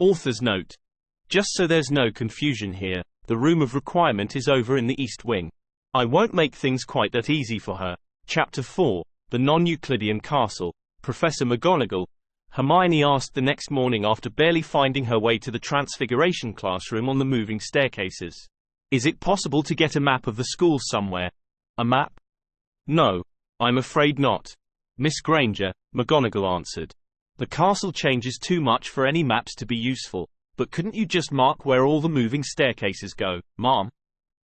Author's note. Just so there's no confusion here, the room of requirement is over in the East Wing. I won't make things quite that easy for her. Chapter 4. The Non-Euclidean Castle. Professor McGonagall. Hermione asked the next morning after barely finding her way to the Transfiguration classroom on the moving staircases. Is it possible to get a map of the school somewhere? A map? No. I'm afraid not. Miss Granger, McGonagall answered. The castle changes too much for any maps to be useful. But couldn't you just mark where all the moving staircases go, Mom?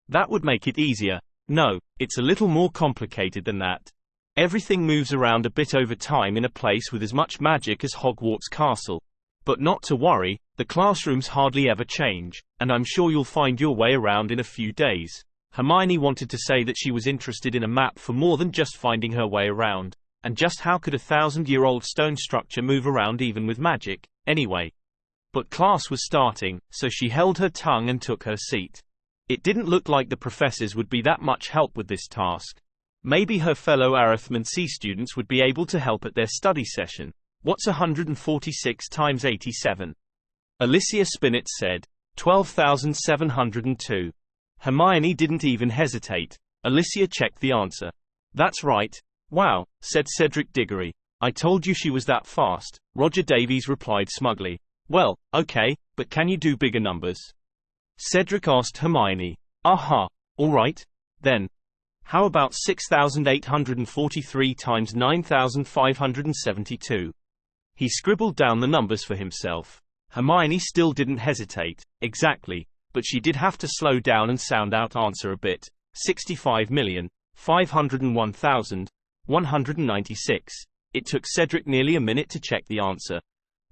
That would make it easier. No, it's a little more complicated than that. Everything moves around a bit over time in a place with as much magic as Hogwarts Castle. But not to worry, the classrooms hardly ever change, and I'm sure you'll find your way around in a few days. Hermione wanted to say that she was interested in a map for more than just finding her way around. And just how could a 1,000-year-old stone structure move around even with magic, anyway? But class was starting, so she held her tongue and took her seat. It didn't look like the professors would be that much help with this task. Maybe her fellow Arithmancy students would be able to help at their study session. What's 146 times 87? Alicia Spinnet said. 12,702. Hermione didn't even hesitate. Alicia checked the answer. That's right. Wow, said Cedric Diggory. I told you she was that fast. Roger Davies replied smugly. Well, okay, but can you do bigger numbers? Cedric asked Hermione. Aha, all right. Then, how about 6,843 times 9,572? He scribbled down the numbers for himself. Hermione still didn't hesitate. Exactly, but she did have to slow down and sound out answer a bit. 65,501,196. It took Cedric nearly a minute to check the answer,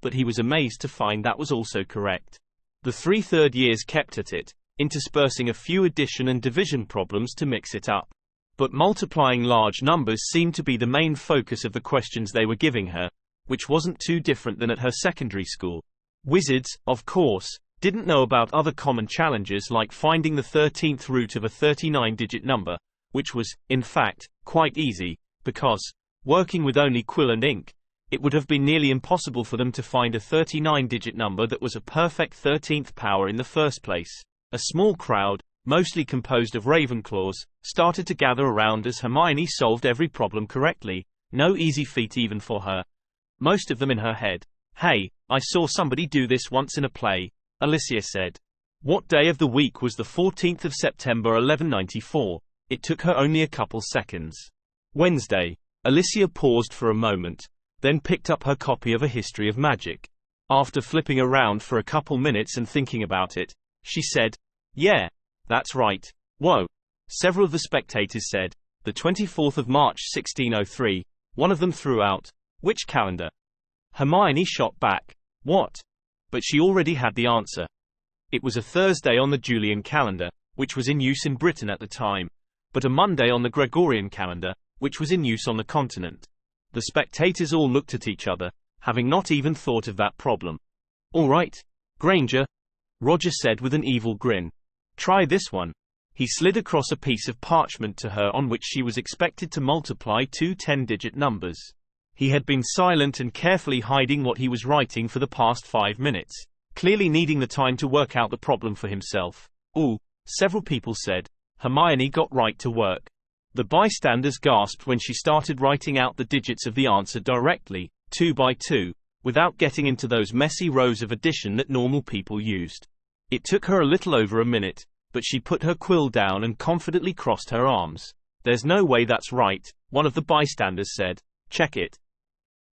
but he was amazed to find that was also correct. The 3 third years kept at it, interspersing a few addition and division problems to mix it up. But multiplying large numbers seemed to be the main focus of the questions they were giving her, which wasn't too different than at her secondary school. Wizards, of course, didn't know about other common challenges like finding the 13th root of a 39-digit number, which was, in fact, quite easy, because, working with only quill and ink, it would have been nearly impossible for them to find a 39-digit number that was a perfect 13th power in the first place. A small crowd, mostly composed of Ravenclaws, started to gather around as Hermione solved every problem correctly. No easy feat even for her. Most of them in her head. Hey, I saw somebody do this once in a play, Alicia said. What day of the week was the 14th of September 1194? It took her only a couple seconds. Wednesday. Alicia paused for a moment, then picked up her copy of A History of Magic. After flipping around for a couple minutes and thinking about it, she said, yeah, that's right. Whoa. Several of the spectators said, the 24th of March 1603, one of them threw out, which calendar? Hermione shot back, what? But she already had the answer. It was a Thursday on the Julian calendar, which was in use in Britain at the time, but a Monday on the Gregorian calendar, which was in use on the continent. The spectators all looked at each other, having not even thought of that problem. All right, Granger, Roger said with an evil grin. Try this one. He slid across a piece of parchment to her on which she was expected to multiply two 10-digit numbers. He had been silent and carefully hiding what he was writing for the past 5 minutes, clearly needing the time to work out the problem for himself. Ooh, several people said. Hermione got right to work. The bystanders gasped when she started writing out the digits of the answer directly, 2 by 2, without getting into those messy rows of addition that normal people used. It took her a little over a minute, but she put her quill down and confidently crossed her arms. There's no way that's right, one of the bystanders said. Check it.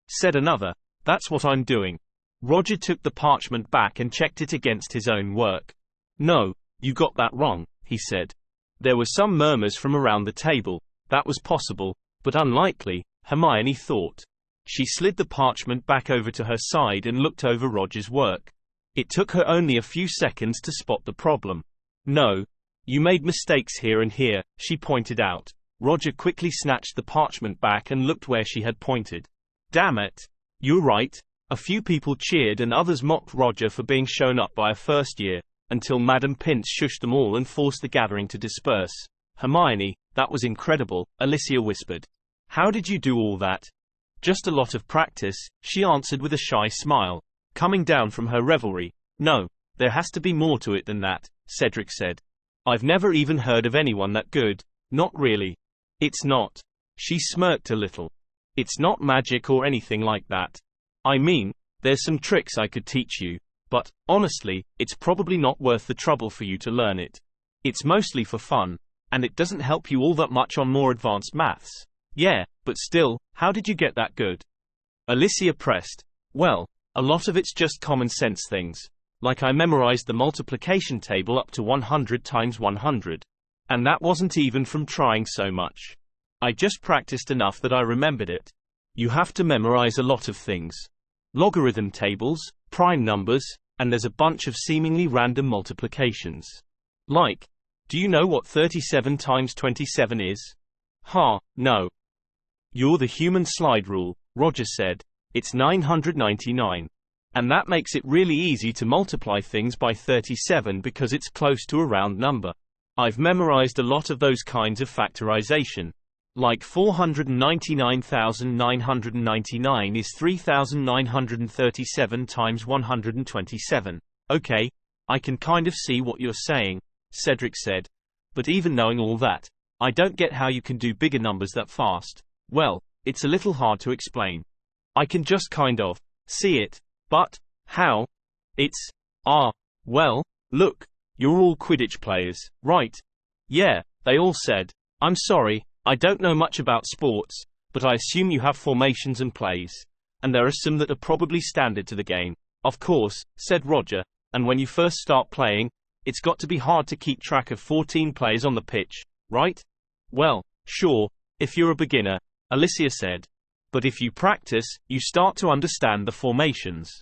Said another. That's what I'm doing. Roger took the parchment back and checked it against his own work. No, you got that wrong, he said. There were some murmurs from around the table. That was possible, but unlikely, Hermione thought. She slid the parchment back over to her side and looked over Roger's work. It took her only a few seconds to spot the problem. No, you made mistakes here and here, she pointed out. Roger quickly snatched the parchment back and looked where she had pointed. Damn it. You're right. A few people cheered and others mocked Roger for being shown up by a first year, until Madame Pince shushed them all and forced the gathering to disperse. Hermione, that was incredible, Alicia whispered. How did you do all that? Just a lot of practice, she answered with a shy smile. Coming down from her revelry, No, there has to be more to it than that, Cedric said. I've never even heard of anyone that good. Not really. It's not. She smirked a little. It's not magic or anything like that. I mean, there's some tricks I could teach you, but, honestly, it's probably not worth the trouble for you to learn it. It's mostly for fun, and it doesn't help you all that much on more advanced maths. Yeah, but still, how did you get that good? Alicia pressed. Well, a lot of it's just common sense things. Like I memorized the multiplication table up to 100 times 100. And that wasn't even from trying so much. I just practiced enough that I remembered it. You have to memorize a lot of things. Logarithm tables, prime numbers, and there's a bunch of seemingly random multiplications. Like, do you know what 37 times 27 is? No. You're the human slide rule, Roger said. It's 999. And that makes it really easy to multiply things by 37 because it's close to a round number. I've memorized a lot of those kinds of factorization. Like 499,999 is 3,937 times 127. Okay, I can kind of see what you're saying, Cedric said. But even knowing all that, I don't get how you can do bigger numbers that fast. Well, it's a little hard to explain. I can just kind of see it. But, how? It's, well, look, you're all Quidditch players, right? Yeah, they all said. I'm sorry, I don't know much about sports, but I assume you have formations and plays. And there are some that are probably standard to the game. Of course, said Roger, and when you first start playing, it's got to be hard to keep track of 14 players on the pitch, right? Well, sure, if you're a beginner, Alicia said. But if you practice, you start to understand the formations.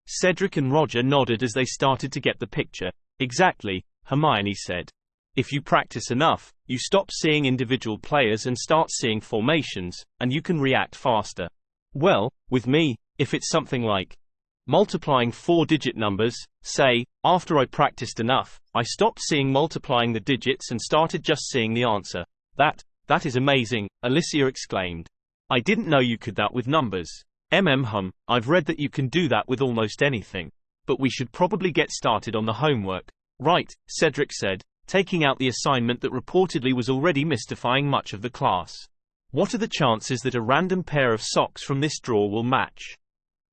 Cedric and Roger nodded as they started to get the picture. Exactly, Hermione said. If you practice enough, you stop seeing individual players and start seeing formations, and you can react faster. Well, with me, if it's something like multiplying 4-digit numbers, say, after I practiced enough, I stopped seeing multiplying the digits and started just seeing the answer. That is amazing, Alicia exclaimed. I didn't know you could that with numbers. I've read that you can do that with almost anything. But we should probably get started on the homework. Right, Cedric said, taking out the assignment that reportedly was already mystifying much of the class. What are the chances that a random pair of socks from this drawer will match?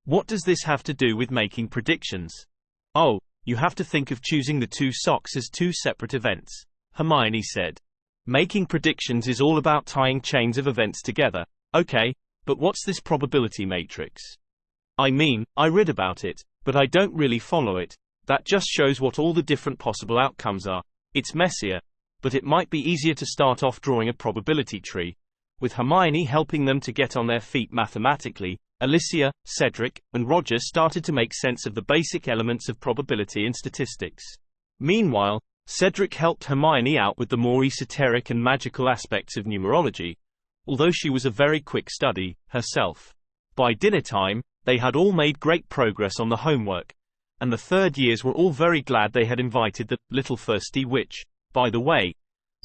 What does this have to do with making predictions? Oh, you have to think of choosing the two socks as two separate events, Hermione said. Making predictions is all about tying chains of events together. Okay, but what's this probability matrix? I mean, I read about it, but I don't really follow it. That just shows what all the different possible outcomes are. It's messier, but it might be easier to start off drawing a probability tree. With Hermione helping them to get on their feet mathematically, Alicia, Cedric, and Roger started to make sense of the basic elements of probability and statistics. Meanwhile, Cedric helped Hermione out with the more esoteric and magical aspects of numerology, although she was a very quick study, herself. By dinner time, they had all made great progress on the homework, and the third years were all very glad they had invited the little firstie which, by the way,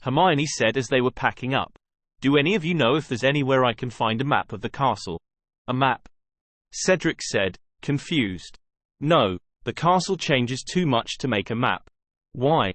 Hermione said as they were packing up. Do any of you know if there's anywhere I can find a map of the castle? A map? Cedric said, confused. No, the castle changes too much to make a map. Why?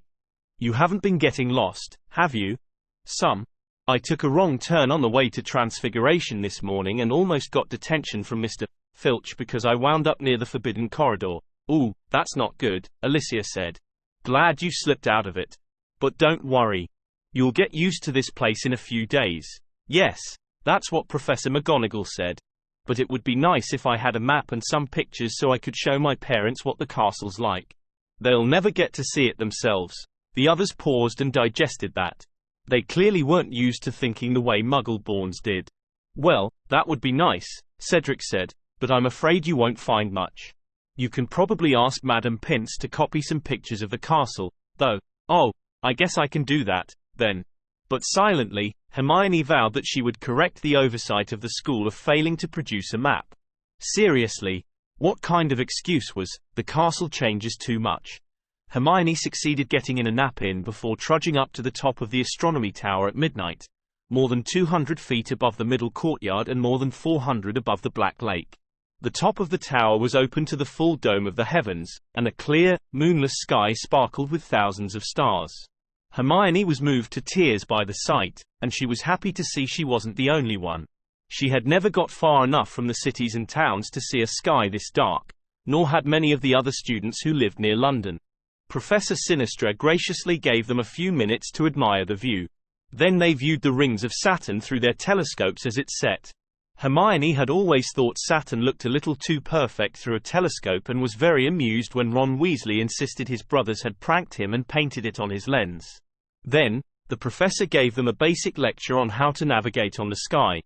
You haven't been getting lost, have you? Some. I took a wrong turn on the way to Transfiguration this morning and almost got detention from Mr. Filch because I wound up near the Forbidden Corridor. Ooh, that's not good, Alicia said. Glad you slipped out of it. But don't worry. You'll get used to this place in a few days. Yes, that's what Professor McGonagall said. But it would be nice if I had a map and some pictures so I could show my parents what the castle's like. They'll never get to see it themselves. The others paused and digested that. They clearly weren't used to thinking the way Muggle-borns did. Well, that would be nice, Cedric said, but I'm afraid you won't find much. You can probably ask Madame Pince to copy some pictures of the castle, though. Oh, I guess I can do that, then. But silently, Hermione vowed that she would correct the oversight of the school of failing to produce a map. Seriously, what kind of excuse was, the castle changes too much? Hermione succeeded getting in a nap in before trudging up to the top of the astronomy tower at midnight, more than 200 feet above the middle courtyard and more than 400 above the Black Lake. The top of the tower was open to the full dome of the heavens, and a clear, moonless sky sparkled with thousands of stars. Hermione was moved to tears by the sight, and she was happy to see she wasn't the only one. She had never got far enough from the cities and towns to see a sky this dark, nor had many of the other students who lived near London. Professor Sinistra graciously gave them a few minutes to admire the view. Then they viewed the rings of Saturn through their telescopes as it set. Hermione had always thought Saturn looked a little too perfect through a telescope and was very amused when Ron Weasley insisted his brothers had pranked him and painted it on his lens. Then, the professor gave them a basic lecture on how to navigate on the sky,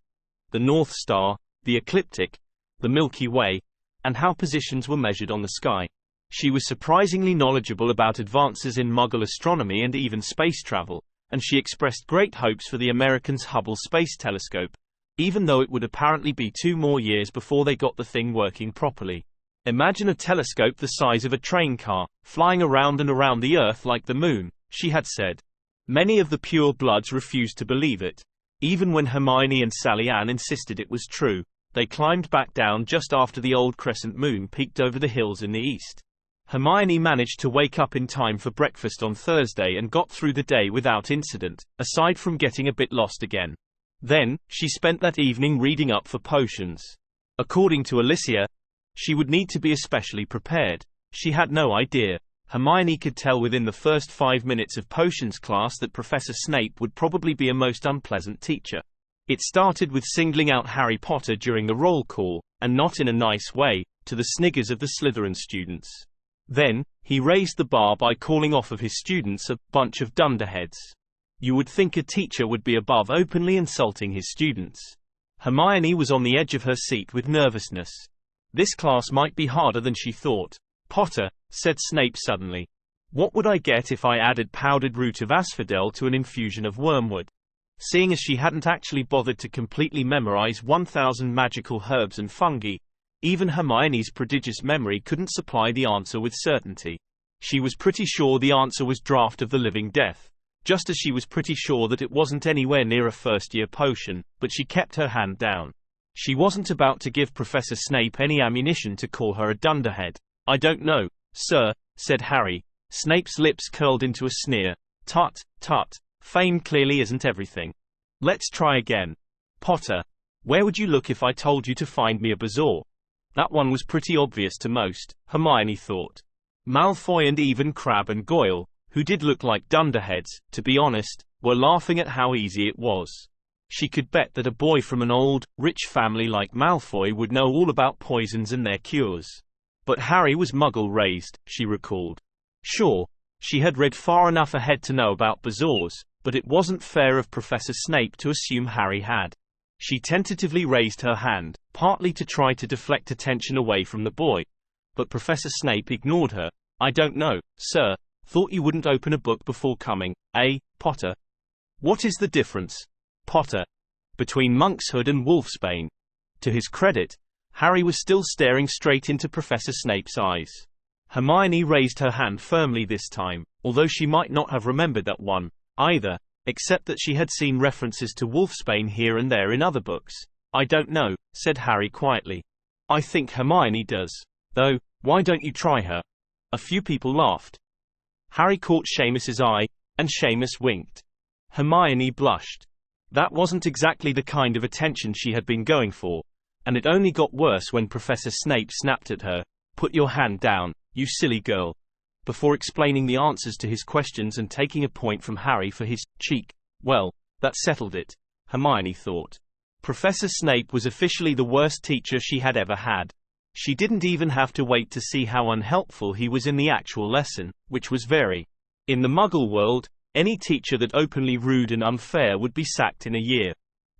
the North Star, the ecliptic, the Milky Way, and how positions were measured on the sky. She was surprisingly knowledgeable about advances in Muggle astronomy and even space travel, and she expressed great hopes for the Americans' Hubble Space Telescope, even though it would apparently be 2 more years before they got the thing working properly. Imagine a telescope the size of a train car, flying around and around the Earth like the moon, she had said. Many of the pure-bloods refused to believe it. Even when Hermione and Sally Ann insisted it was true, they climbed back down just after the old crescent moon peeked over the hills in the east. Hermione managed to wake up in time for breakfast on Thursday and got through the day without incident, aside from getting a bit lost again. Then, she spent that evening reading up for potions. According to Alicia, she would need to be especially prepared. She had no idea. Hermione could tell within the first 5 minutes of potions class that Professor Snape would probably be a most unpleasant teacher. It started with singling out Harry Potter during the roll call, and not in a nice way, to the sniggers of the Slytherin students. Then, he raised the bar by calling off of his students a bunch of dunderheads. You would think a teacher would be above openly insulting his students. Hermione was on the edge of her seat with nervousness. This class might be harder than she thought. Potter, said Snape suddenly. What would I get if I added powdered root of asphodel to an infusion of wormwood? Seeing as she hadn't actually bothered to completely memorize 1,000 magical herbs and fungi, even Hermione's prodigious memory couldn't supply the answer with certainty. She was pretty sure the answer was Draught of the Living Death, just as she was pretty sure that it wasn't anywhere near a first-year potion, but she kept her hand down. She wasn't about to give Professor Snape any ammunition to call her a dunderhead. I don't know, sir, said Harry. Snape's lips curled into a sneer. Tut, tut, fame clearly isn't everything. Let's try again. Potter, where would you look if I told you to find me a bazaar? That one was pretty obvious to most, Hermione thought. Malfoy and even Crabbe and Goyle, who did look like dunderheads, to be honest, were laughing at how easy it was. She could bet that a boy from an old, rich family like Malfoy would know all about poisons and their cures. But Harry was Muggle-raised, she recalled. Sure, she had read far enough ahead to know about bazaars, but it wasn't fair of Professor Snape to assume Harry had. She tentatively raised her hand, partly to try to deflect attention away from the boy. But Professor Snape ignored her. I don't know, sir. Thought you wouldn't open a book before coming, eh, Potter? What is the difference, Potter, between Monkshood and Wolfsbane? To his credit, Harry was still staring straight into Professor Snape's eyes. Hermione raised her hand firmly this time, although she might not have remembered that one, either, except that she had seen references to Wolfsbane here and there in other books. I don't know, said Harry quietly. I think Hermione does. Though, why don't you try her? A few people laughed. Harry caught Seamus's eye, and Seamus winked. Hermione blushed. That wasn't exactly the kind of attention she had been going for, and it only got worse when Professor Snape snapped at her. Put your hand down, you silly girl, before explaining the answers to his questions and taking a point from Harry for his cheek. Well, that settled it, Hermione thought. Professor Snape was officially the worst teacher she had ever had. She didn't even have to wait to see how unhelpful he was in the actual lesson, which was very. In the Muggle world, any teacher that openly rude and unfair would be sacked in a year.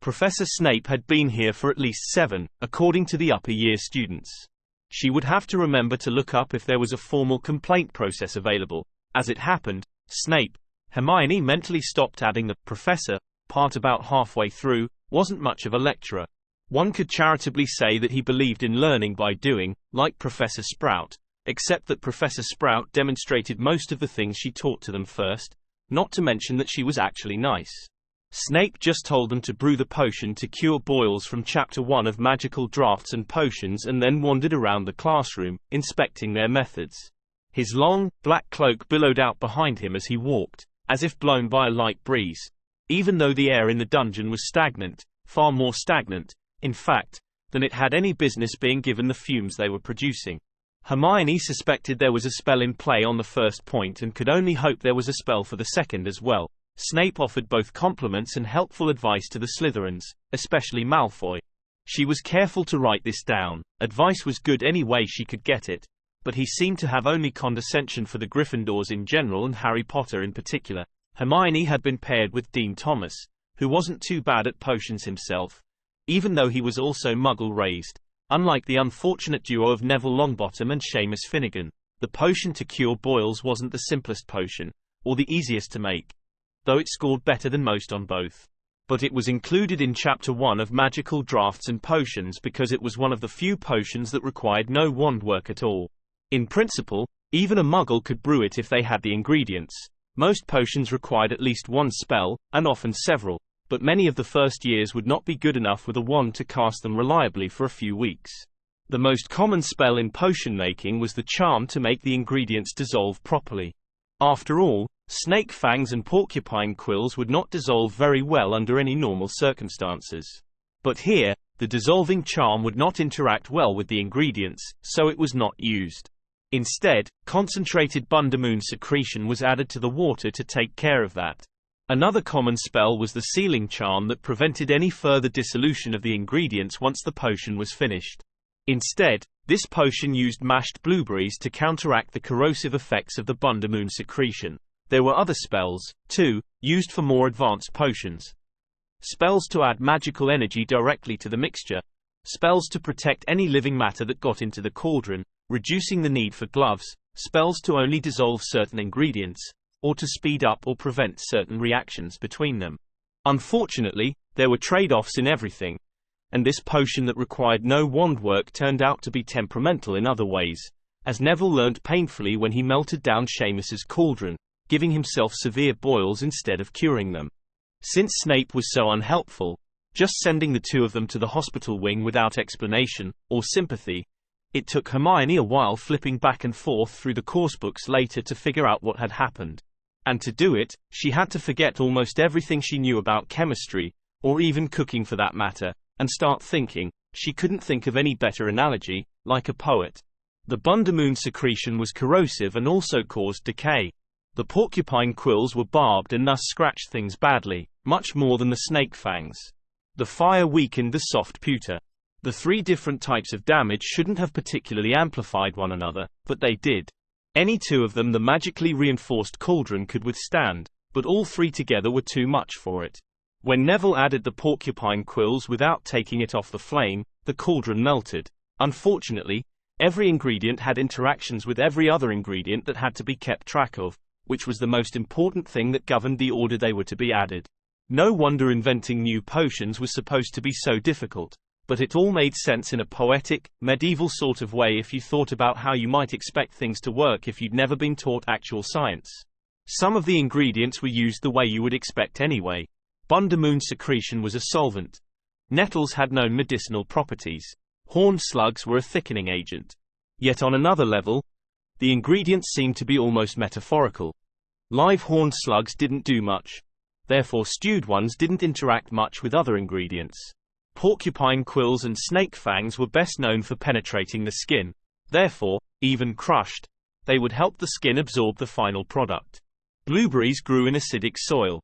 Professor Snape had been here for at least 7, according to the upper year students. She would have to remember to look up if there was a formal complaint process available. As it happened, Snape, Hermione mentally stopped adding the professor part about halfway through, wasn't much of a lecturer. One could charitably say that he believed in learning by doing, like Professor Sprout, except that Professor Sprout demonstrated most of the things she taught to them first, not to mention that she was actually nice. Snape just told them to brew the potion to cure boils from Chapter 1 of Magical Drafts and Potions, and then wandered around the classroom, inspecting their methods. His long, black cloak billowed out behind him as he walked, as if blown by a light breeze. Even though the air in the dungeon was stagnant, far more stagnant, in fact, than it had any business being given the fumes they were producing. Hermione suspected there was a spell in play on the first point and could only hope there was a spell for the second as well. Snape offered both compliments and helpful advice to the Slytherins, especially Malfoy. She was careful to write this down. Advice was good any way she could get it, but he seemed to have only condescension for the Gryffindors in general and Harry Potter in particular. Hermione had been paired with Dean Thomas, who wasn't too bad at potions himself, even though he was also Muggle-raised. Unlike the unfortunate duo of Neville Longbottom and Seamus Finnegan, the potion to cure boils wasn't the simplest potion, or the easiest to make, though it scored better than most on both. But it was included in Chapter 1 of Magical Drafts and Potions because it was one of the few potions that required no wand work at all. In principle, even a Muggle could brew it if they had the ingredients. Most potions required at least one spell, and often several, but many of the first years would not be good enough with a wand to cast them reliably for a few weeks. The most common spell in potion making was the charm to make the ingredients dissolve properly. After all, snake fangs and porcupine quills would not dissolve very well under any normal circumstances. But here, the dissolving charm would not interact well with the ingredients, so it was not used. Instead, concentrated bundamoon secretion was added to the water to take care of that. Another common spell was the sealing charm that prevented any further dissolution of the ingredients once the potion was finished. Instead, this potion used mashed blueberries to counteract the corrosive effects of the bundamoon secretion. There were other spells, too, used for more advanced potions. Spells to add magical energy directly to the mixture. Spells to protect any living matter that got into the cauldron, reducing the need for gloves. Spells to only dissolve certain ingredients, or to speed up or prevent certain reactions between them. Unfortunately, there were trade-offs in everything, and this potion that required no wand work turned out to be temperamental in other ways, as Neville learnt painfully when he melted down Seamus's cauldron, giving himself severe boils instead of curing them. Since Snape was so unhelpful, just sending the two of them to the hospital wing without explanation or sympathy, it took Hermione a while flipping back and forth through the coursebooks later to figure out what had happened. And to do it, she had to forget almost everything she knew about chemistry, or even cooking for that matter, and start thinking. She couldn't think of any better analogy, like a poet. The bundamoon secretion was corrosive and also caused decay. The porcupine quills were barbed and thus scratched things badly, much more than the snake fangs. The fire weakened the soft pewter. The three different types of damage shouldn't have particularly amplified one another, but they did. Any two of them the magically reinforced cauldron could withstand, but all three together were too much for it. When Neville added the porcupine quills without taking it off the flame, the cauldron melted. Unfortunately, every ingredient had interactions with every other ingredient that had to be kept track of, which was the most important thing that governed the order they were to be added. No wonder inventing new potions was supposed to be so difficult, but it all made sense in a poetic, medieval sort of way if you thought about how you might expect things to work if you'd never been taught actual science. Some of the ingredients were used the way you would expect anyway. Bundamoon secretion was a solvent. Nettles had known medicinal properties. Horned slugs were a thickening agent. Yet on another level, the ingredients seemed to be almost metaphorical. Live horned slugs didn't do much. Therefore stewed ones didn't interact much with other ingredients. Porcupine quills and snake fangs were best known for penetrating the skin. Therefore, even crushed, they would help the skin absorb the final product. Blueberries grew in acidic soil.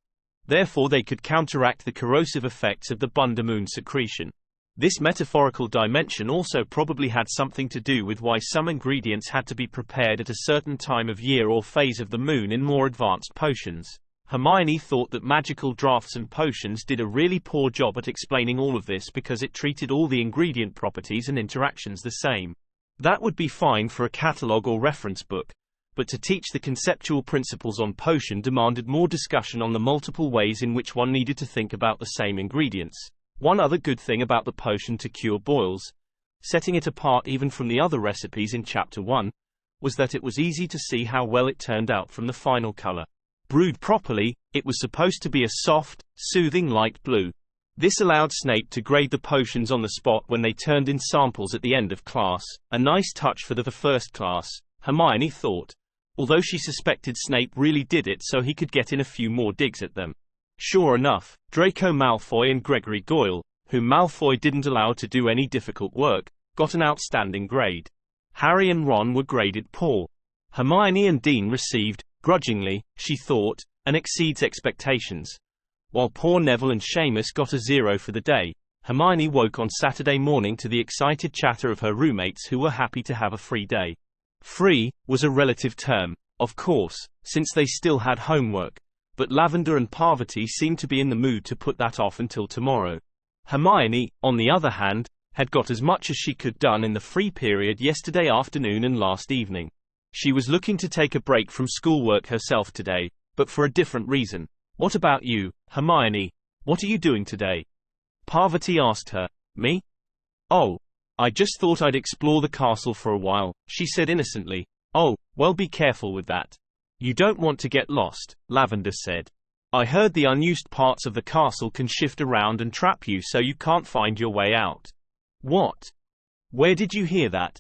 Therefore they could counteract the corrosive effects of the bundamoon secretion. This metaphorical dimension also probably had something to do with why some ingredients had to be prepared at a certain time of year or phase of the moon in more advanced potions. Hermione thought that Magical Drafts and Potions did a really poor job at explaining all of this because it treated all the ingredient properties and interactions the same. That would be fine for a catalogue or reference book, but to teach the conceptual principles on potion demanded more discussion on the multiple ways in which one needed to think about the same ingredients. One other good thing about the potion to cure boils, setting it apart even from the other recipes in Chapter 1, was that it was easy to see how well it turned out from the final color. Brewed properly, it was supposed to be a soft, soothing light blue. This allowed Snape to grade the potions on the spot when they turned in samples at the end of class, a nice touch for the first class, Hermione thought. Although she suspected Snape really did it so he could get in a few more digs at them. Sure enough, Draco Malfoy and Gregory Goyle, whom Malfoy didn't allow to do any difficult work, got an outstanding grade. Harry and Ron were graded poor. Hermione and Dean received, grudgingly, she thought, and exceeds expectations. While poor Neville and Seamus got a 0 for the day, Hermione woke on Saturday morning to the excited chatter of her roommates who were happy to have a free day. Free was a relative term, of course, since they still had homework, but Lavender and Parvati seemed to be in the mood to put that off until tomorrow. Hermione, on the other hand, had got as much as she could done in the free period yesterday afternoon and last evening. She was looking to take a break from schoolwork herself today, but for a different reason. What about you, Hermione? What are you doing today? Parvati asked her. Me? Oh, I just thought I'd explore the castle for a while, she said innocently. Oh, well, be careful with that. You don't want to get lost, Lavender said. I heard the unused parts of the castle can shift around and trap you so you can't find your way out. What? Where did you hear that?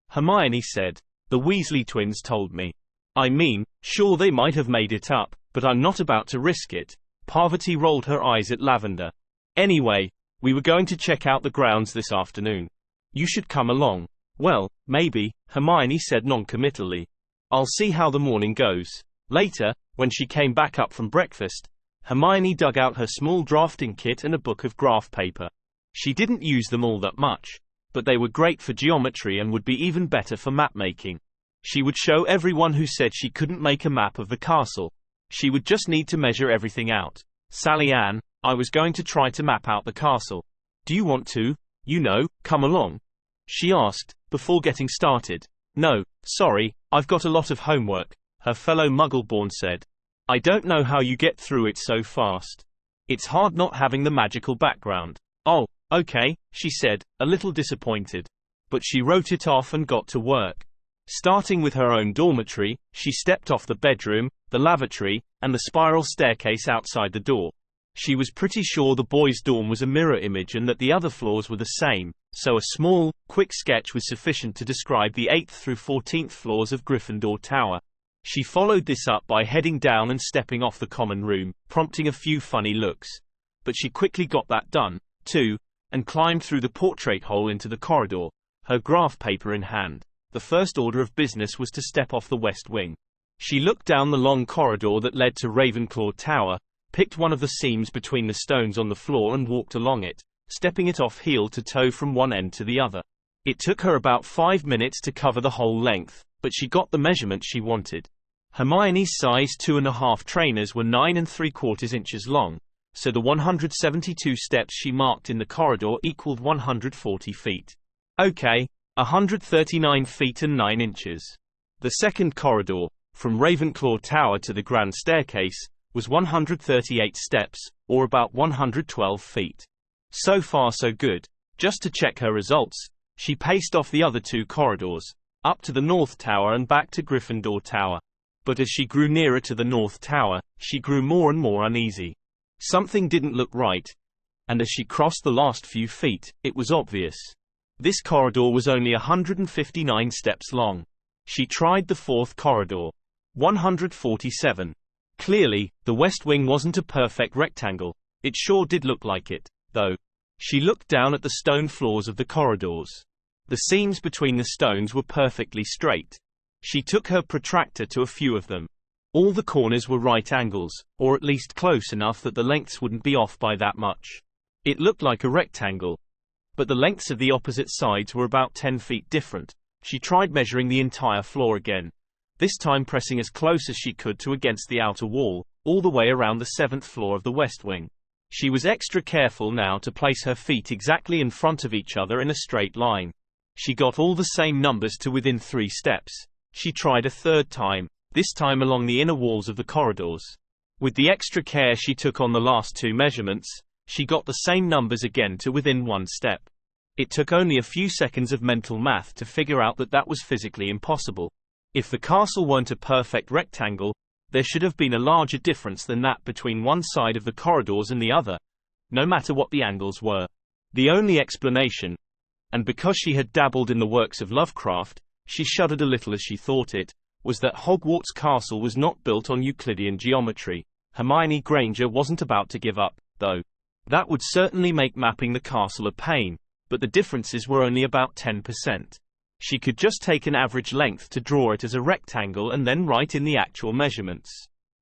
Hermione said. The Weasley twins told me. I mean, sure they might have made it up, but I'm not about to risk it. Parvati rolled her eyes at Lavender. Anyway, we were going to check out the grounds this afternoon. You should come along. Well, maybe, Hermione said noncommittally. I'll see how the morning goes. Later, when she came back up from breakfast, Hermione dug out her small drafting kit and a book of graph paper. She didn't use them all that much, but they were great for geometry and would be even better for map making. She would show everyone who said she couldn't make a map of the castle. She would just need to measure everything out. Sally Ann, I was going to try to map out the castle. Do you want to, come along? She asked, before getting started. No, sorry, I've got a lot of homework, her fellow Muggleborn said. I don't know how you get through it so fast. It's hard not having the magical background. Oh, okay, she said, a little disappointed. But she wrote it off and got to work. Starting with her own dormitory, she stepped off the bedroom, the lavatory, and the spiral staircase outside the door. She was pretty sure the boys' dorm was a mirror image and that the other floors were the same, so a small, quick sketch was sufficient to describe the 8th through 14th floors of Gryffindor Tower. She followed this up by heading down and stepping off the common room, prompting a few funny looks. But she quickly got that done, too, and climbed through the portrait hole into the corridor, her graph paper in hand. The first order of business was to step off the west wing. She looked down the long corridor that led to Ravenclaw Tower, picked one of the seams between the stones on the floor and walked along it, stepping it off heel to toe from one end to the other. It took her about 5 minutes to cover the whole length, but she got the measurement she wanted. Hermione's size 2.5 trainers were 9 3/4 inches long, so the 172 steps she marked in the corridor equaled 140 feet. Okay, 139 feet and 9 inches. The second corridor, from Ravenclaw Tower to the grand staircase, was 138 steps, or about 112 feet. So far so good. Just to check her results, she paced off the other 2 corridors, up to the North Tower and back to Gryffindor Tower. But as she grew nearer to the North Tower, she grew more and more uneasy. Something didn't look right, and as she crossed the last few feet, it was obvious. This corridor was only 159 steps long. She tried the 4th corridor. 147. Clearly, the west wing wasn't a perfect rectangle. It sure did look like it, though. She looked down at the stone floors of the corridors. The seams between the stones were perfectly straight. She took her protractor to a few of them. All the corners were right angles, or at least close enough that the lengths wouldn't be off by that much. It looked like a rectangle, but the lengths of the opposite sides were about 10 feet different. She tried measuring the entire floor again, this time pressing as close as she could to against the outer wall, all the way around the 7th floor of the west wing. She was extra careful now to place her feet exactly in front of each other in a straight line. She got all the same numbers to within 3 steps. She tried a third time, this time along the inner walls of the corridors. With the extra care she took on the last 2 measurements, she got the same numbers again to within 1 step. It took only a few seconds of mental math to figure out that that was physically impossible. If the castle weren't a perfect rectangle, There should have been a larger difference than that between one side of the corridors and the other, no matter what the angles were. The only explanation, and because she had dabbled in the works of Lovecraft, she shuddered a little as she thought it, was that Hogwarts Castle was not built on Euclidean geometry. Hermione Granger wasn't about to give up, though. That would certainly make mapping the castle a pain, but the differences were only about 10%. She could just take an average length to draw it as a rectangle and then write in the actual measurements.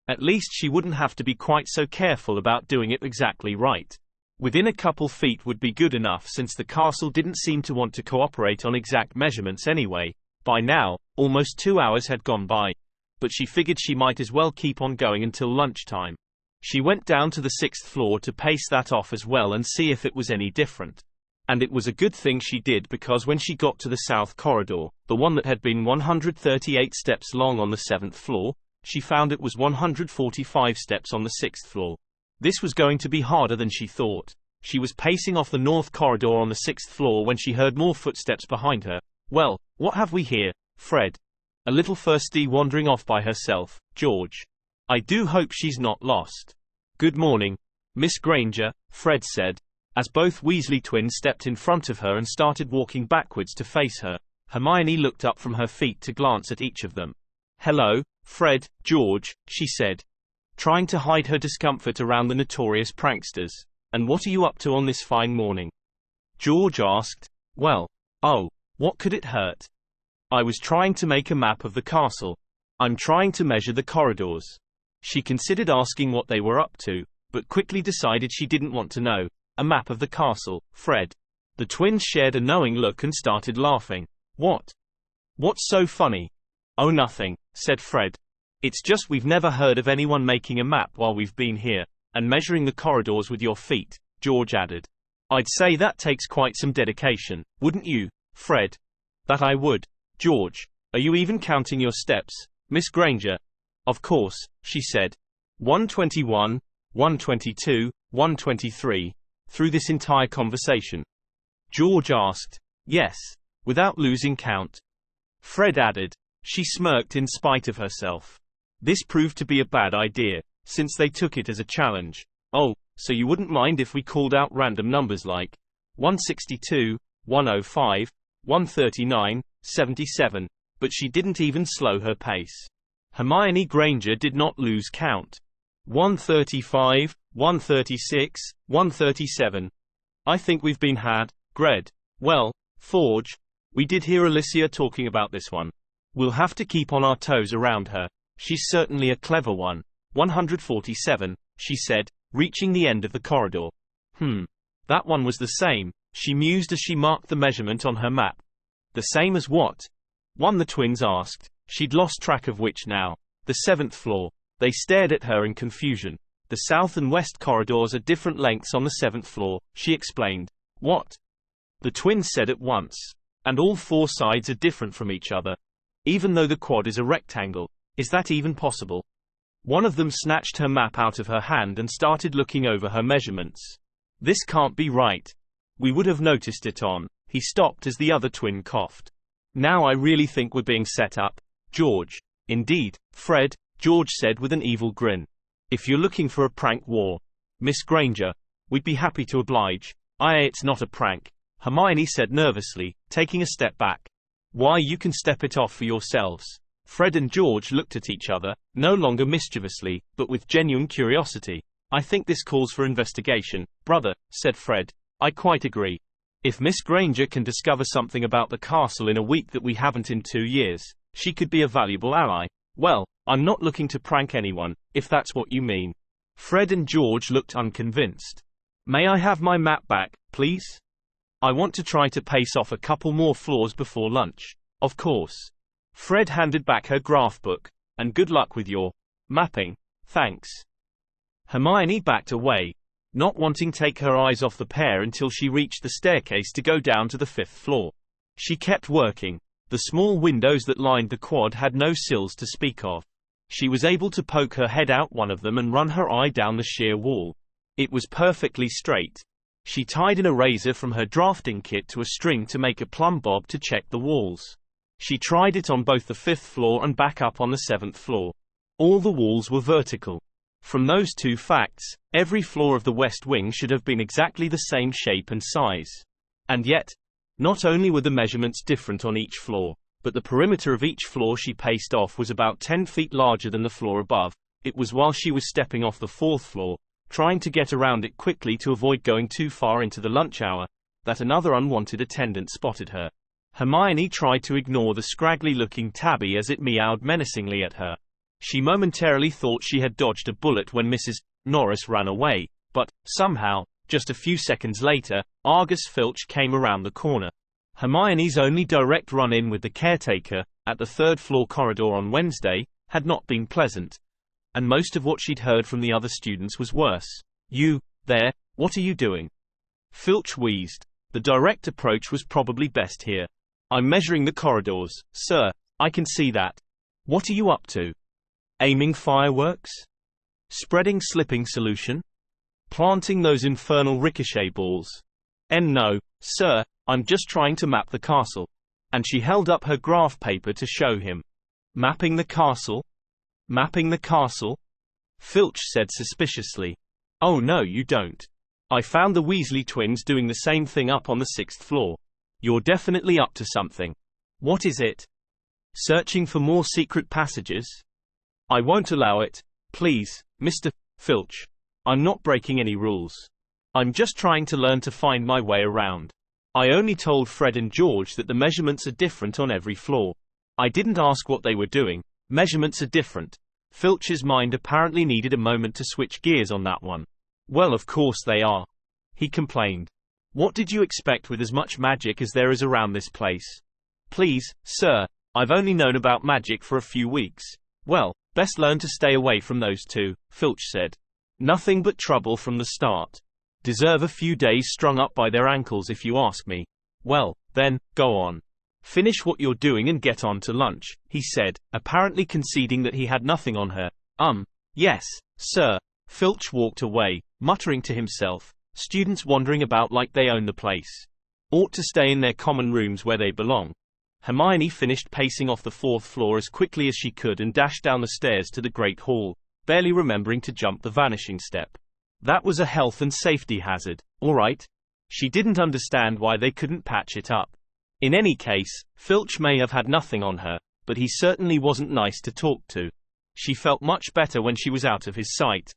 At least she wouldn't have to be quite so careful about doing it exactly right. Within a couple feet would be good enough since the castle didn't seem to want to cooperate on exact measurements anyway. By now, almost 2 hours had gone by, but she figured she might as well keep on going until lunchtime. She went down to the 6th floor to pace that off as well and see if it was any different. And it was a good thing she did, because when she got to the south corridor, the one that had been 138 steps long on the 7th floor, she found it was 145 steps on the 6th floor. This was going to be harder than she thought. She was pacing off the north corridor on the 6th floor when she heard more footsteps behind her. "Well, what have we here, Fred?" "A little thirsty wandering off by herself, George. I do hope she's not lost." "Good morning, Miss Granger," Fred said, as both Weasley twins stepped in front of her and started walking backwards to face her. Hermione looked up from her feet to glance at each of them. "Hello, Fred, George," she said, trying to hide her discomfort around the notorious pranksters. "And what are you up to on this fine morning?" George asked. "Well, what could it hurt? I was trying to make a map of the castle. I'm trying to measure the corridors." She considered asking what they were up to, but quickly decided she didn't want to know. "A map of the castle, Fred." The twins shared a knowing look and started laughing. "What? What's so funny?" "Oh, nothing," said Fred. "It's just we've never heard of anyone making a map while we've been here, and measuring the corridors with your feet," George added. "I'd say that takes quite some dedication, wouldn't you, Fred?" "That I would." "George, are you even counting your steps, Miss Granger?" "Of course," she said. 121, 122, 123. Through this entire conversation?" George asked. "Yes, without losing count," Fred added. She smirked in spite of herself. This proved to be a bad idea, since they took it as a challenge. "Oh, so you wouldn't mind if we called out random numbers like 162, 105, 139, 77, but she didn't even slow her pace. Hermione Granger did not lose count. 135, 136, 137. "I think we've been had, Gred." "Well, Forge, we did hear Alicia talking about this one. We'll have to keep on our toes around her. She's certainly a clever one." 147, she said, reaching the end of the corridor. That one was the same, she mused as she marked the measurement on her map. "The same as what?" the twins asked. She'd lost track of which now. "The 7th floor. They stared at her in confusion. "The south and west corridors are different lengths on the 7th floor, she explained. "What?" the twins said at once. "And all 4 sides are different from each other. Even though the quad is a rectangle. Is that even possible?" One of them snatched her map out of her hand and started looking over her measurements. "This can't be right. We would have noticed it on." He stopped as the other twin coughed. "Now I really think we're being set up, George." "Indeed, Fred," George said with an evil grin. "If you're looking for a prank war, Miss Granger, we'd be happy to oblige." It's not a prank," Hermione said nervously, taking a step back. "Why, you can step it off for yourselves." Fred and George looked at each other, no longer mischievously, but with genuine curiosity. "I think this calls for investigation, brother," said Fred. "I quite agree. If Miss Granger can discover something about the castle in a week that we haven't in 2 years, she could be a valuable ally." "Well, I'm not looking to prank anyone, if that's what you mean." Fred and George looked unconvinced. "May I have my map back, please? I want to try to pace off a couple more floors before lunch." "Of course." Fred handed back her graph book. "And good luck with your mapping." "Thanks." Hermione backed away, not wanting to take her eyes off the pair until she reached the staircase to go down to the 5th floor. She kept working. The small windows that lined the quad had no sills to speak of. She was able to poke her head out one of them and run her eye down the sheer wall. It was perfectly straight. She tied an eraser from her drafting kit to a string to make a plumb bob to check the walls. She tried it on both the 5th floor and back up on the 7th floor. All the walls were vertical. From those two facts, every floor of the West Wing should have been exactly the same shape and size. And yet, not only were the measurements different on each floor, but the perimeter of each floor she paced off was about 10 feet larger than the floor above. It was while she was stepping off the fourth floor, trying to get around it quickly to avoid going too far into the lunch hour, that another unwanted attendant spotted her. Hermione tried to ignore the scraggly-looking tabby as it meowed menacingly at her. She momentarily thought she had dodged a bullet when Mrs. Norris ran away, but, somehow, just a few seconds later, Argus Filch came around the corner. Hermione's only direct run-in with the caretaker, at the third-floor corridor on Wednesday, had not been pleasant. And most of what she'd heard from the other students was worse. "You, there, what are you doing?" Filch wheezed. The direct approach was probably best here. "I'm measuring the corridors, sir, I can see that." "What are you up to? Aiming fireworks? Spreading slipping solution? Planting those infernal ricochet balls?" "No, sir, I'm just trying to map the castle." And she held up her graph paper to show him. "Mapping the castle? Mapping the castle?" Filch said suspiciously. "Oh no, you don't. I found the Weasley twins doing the same thing up on the 6th floor. You're definitely up to something." "What is it? Searching for more secret passages?" "I won't allow it. Please, Mr. Filch. I'm not breaking any rules. I'm just trying to learn to find my way around. I only told Fred and George that the measurements are different on every floor. I didn't ask what they were doing. Measurements are different." Filch's mind apparently needed a moment to switch gears on that one. "Well, of course they are," he complained. "What did you expect with as much magic as there is around this place?" "Please, sir, I've only known about magic for a few weeks." "Well, best learn to stay away from those two," Filch said. "Nothing but trouble from the start. Deserve a few days strung up by their ankles if you ask me." "Well, then, go on. Finish what you're doing and get on to lunch," he said, apparently conceding that he had nothing on her. Yes, sir." Filch walked away, muttering to himself, "Students wandering about like they own the place. Ought to stay in their common rooms where they belong." Hermione finished pacing off the 4th floor as quickly as she could and dashed down the stairs to the Great Hall, barely remembering to jump the vanishing step. That was a health and safety hazard, all right. She didn't understand why they couldn't patch it up. In any case, Filch may have had nothing on her, but he certainly wasn't nice to talk to. She felt much better when she was out of his sight.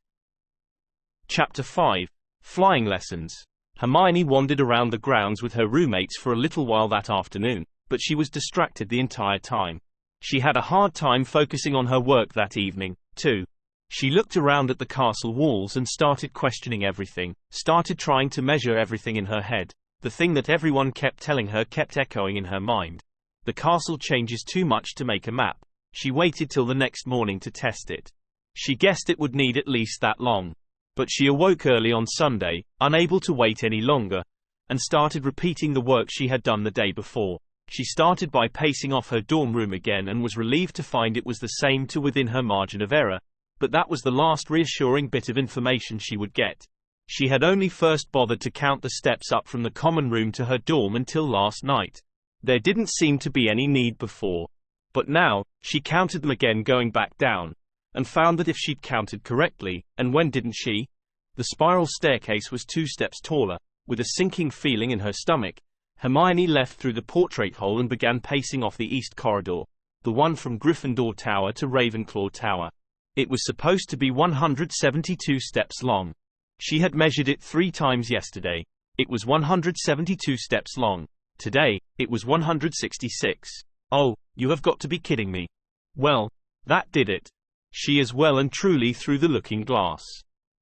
Chapter 5. Flying Lessons. Hermione wandered around the grounds with her roommates for a little while that afternoon, but she was distracted the entire time. She had a hard time focusing on her work that evening, too. She looked around at the castle walls and started questioning everything, started trying to measure everything in her head. The thing that everyone kept telling her kept echoing in her mind. The castle changes too much to make a map. She waited till the next morning to test it. She guessed it would need at least that long. But she awoke early on Sunday, unable to wait any longer, and started repeating the work she had done the day before. She started by pacing off her dorm room again and was relieved to find it was the same to within her margin of error. But that was the last reassuring bit of information she would get. She had only first bothered to count the steps up from the common room to her dorm until last night. There didn't seem to be any need before. But now, she counted them again going back down, and found that if she'd counted correctly, and when didn't she? The spiral staircase was 2 steps taller. With a sinking feeling in her stomach, Hermione left through the portrait hole and began pacing off the east corridor, the one from Gryffindor Tower to Ravenclaw Tower. It was supposed to be 172 steps long. She had measured it 3 times yesterday. It was 172 steps long. Today, it was 166. Oh, you have got to be kidding me. Well, that did it. She is well and truly through the looking glass.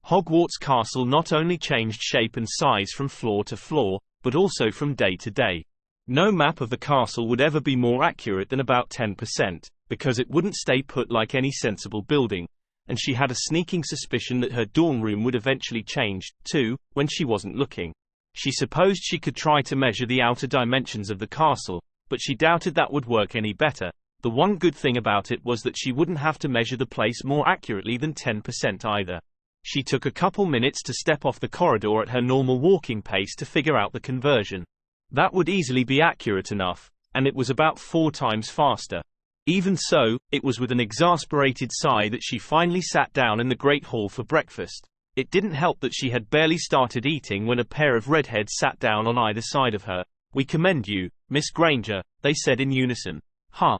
Hogwarts Castle not only changed shape and size from floor to floor, but also from day to day. No map of the castle would ever be more accurate than about 10%, because it wouldn't stay put like any sensible building. And she had a sneaking suspicion that her dorm room would eventually change, too, when she wasn't looking. She supposed she could try to measure the outer dimensions of the castle, but she doubted that would work any better. The one good thing about it was that she wouldn't have to measure the place more accurately than 10% either. She took a couple minutes to step off the corridor at her normal walking pace to figure out the conversion. That would easily be accurate enough, and it was about 4 times faster. Even so, it was with an exasperated sigh that she finally sat down in the great hall for breakfast. It didn't help that she had barely started eating when a pair of redheads sat down on either side of her. "We commend you, Miss Granger," they said in unison. "Huh?"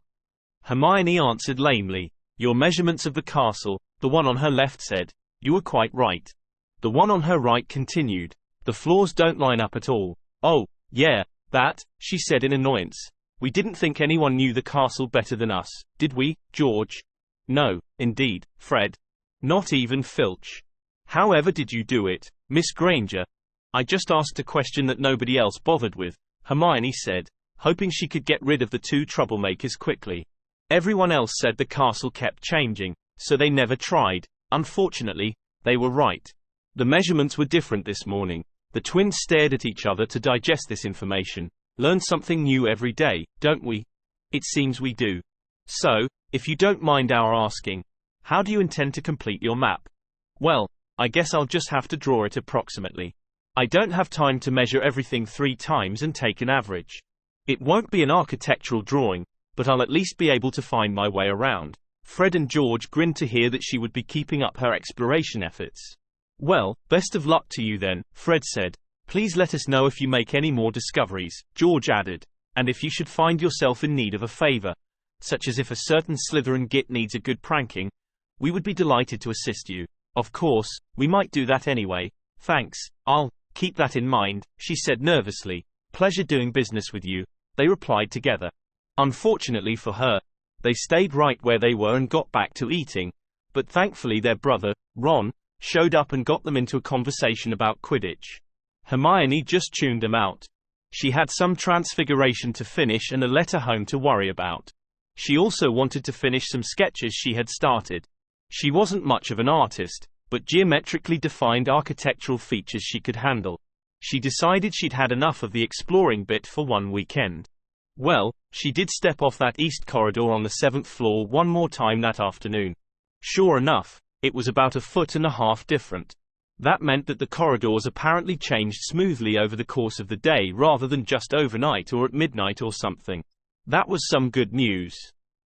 Hermione answered lamely. "Your measurements of the castle," the one on her left said. "You were quite right." The one on her right continued. "The floors don't line up at all." "Oh, yeah, that," she said in annoyance. "We didn't think anyone knew the castle better than us, did we, George?" "No, indeed, Fred. Not even Filch." "However did you do it, Miss Granger?" "I just asked a question that nobody else bothered with," Hermione said, hoping she could get rid of the two troublemakers quickly. "Everyone else said the castle kept changing, so they never tried. Unfortunately, they were right. The measurements were different this morning." The twins stared at each other to digest this information. Learn something new every day, don't we? It seems we do. "So, if you don't mind our asking, how do you intend to complete your map?" "Well, I guess I'll just have to draw it approximately. I don't have time to measure everything 3 times and take an average. It won't be an architectural drawing, but I'll at least be able to find my way around." Fred and George grinned to hear that she would be keeping up her exploration efforts. "Well, best of luck to you then," Fred said. "Please let us know if you make any more discoveries," George added. "And if you should find yourself in need of a favor, such as if a certain Slytherin git needs a good pranking, we would be delighted to assist you. Of course, we might do that anyway." "Thanks, I'll keep that in mind," she said nervously. "Pleasure doing business with you," they replied together. Unfortunately for her, they stayed right where they were and got back to eating, but thankfully their brother, Ron, showed up and got them into a conversation about Quidditch. Hermione just tuned them out. She had some transfiguration to finish and a letter home to worry about. She also wanted to finish some sketches she had started. She wasn't much of an artist, but geometrically defined architectural features she could handle. She decided she'd had enough of the exploring bit for one weekend. Well, she did step off that east corridor on the 7th floor one more time that afternoon. Sure enough, it was about 1.5 feet different. That meant that the corridors apparently changed smoothly over the course of the day rather than just overnight or at midnight or something. That was some good news.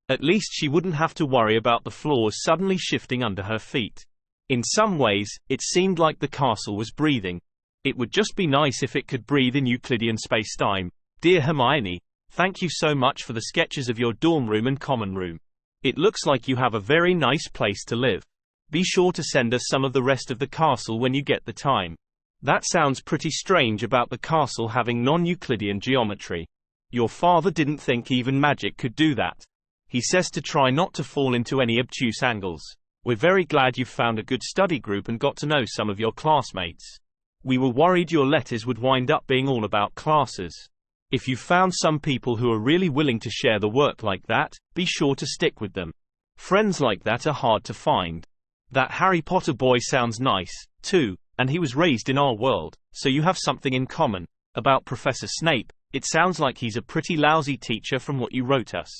At least she wouldn't have to worry about the floors suddenly shifting under her feet. In some ways, it seemed like the castle was breathing. It would just be nice if it could breathe in Euclidean spacetime. "Dear Hermione, thank you so much for the sketches of your dorm room and common room. It looks like you have a very nice place to live. Be sure to send us some of the rest of the castle when you get the time. That sounds pretty strange about the castle having non-Euclidean geometry. Your father didn't think even magic could do that. He says to try not to fall into any obtuse angles. We're very glad you've found a good study group and got to know some of your classmates. We were worried your letters would wind up being all about classes. If you've found some people who are really willing to share the work like that, be sure to stick with them. Friends like that are hard to find. That Harry Potter boy sounds nice, too, and he was raised in our world, so you have something in common. About Professor Snape, it sounds like he's a pretty lousy teacher from what you wrote us.